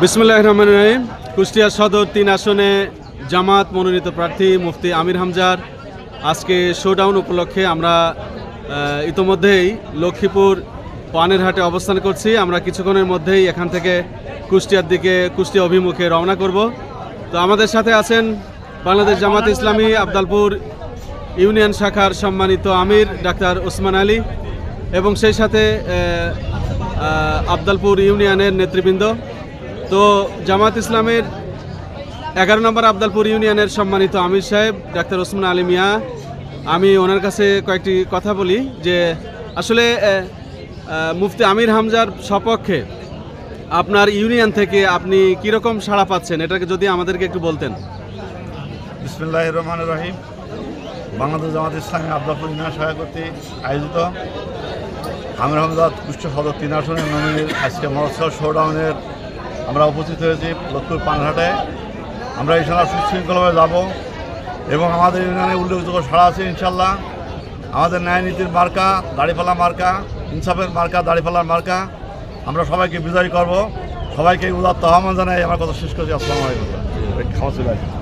বিসমিল্লাহির রহমানির রহিম। কুষ্টিয়া সদর ৩ আসনে জামাত মনোনীত প্রার্থী মুফতি আমির হামজার আজকে শোডাউন উপলক্ষে আমরা ইতোমধ্যেই লক্ষ্মীপুর পানেরহাটে অবস্থান করছি। আমরা কিছুক্ষণের মধ্যেই এখান থেকে কুষ্টিয়ার দিকে কুষ্টিয়া অভিমুখে রওনা করব। তো আমাদের সাথে আছেন বাংলাদেশ জামাত ইসলামী আবদালপুর ইউনিয়ন শাখার সম্মানিত আমির ডাক্তার ওসমান আলী এবং সেই সাথে আবদালপুর ইউনিয়নের নেতৃবৃন্দ। তো জামাত ইসলামের 11 নম্বর আবদালপুর ইউনিয়নের সম্মানিত আমির সাহেব ডাক্তার ওসমান আলী মিয়া, আমি ওনার কাছে কয়েকটি কথা বলি যে আসলে মুফতি আমির হামজার সপক্ষে আপনার ইউনিয়ন থেকে আপনি কীরকম সাড়া পাচ্ছেন, এটাকে যদি আমাদেরকে একটু বলতেন। বিসমিল্লাহির রহমানির রহিম। বাংলাদেশ জামাত ইসলামী আবদালপুর ইউনিয়ন শাখা কর্তৃক আয়োজিত আমির হামজা কুষ্টিয়া সদর 3 আসনের নমিনির আজকে মহোৎসব শোডাউনের আমরা উপস্থিত হয়েছি লক্ষ্মীপুর পানহাটে। আমরা ইনশাল্লাহ সুশৃঙ্খলভাবে যাব এবং আমাদের ইউনিয়নে উল্লেখযোগ্য সাড়া আছে ইনশাল্লাহ। আমাদের ন্যায় নীতির মার্কা দাড়িপাল্লা মার্কা, ইনসাফের মার্কা দাড়িপাল্লার মার্কা। আমরা সবাইকে বিজয়ী করব। সবাইকে উদাত্ত আহ্বান জানাই আমার কথা শেষ করছি। আসসালামু আলাইকুম।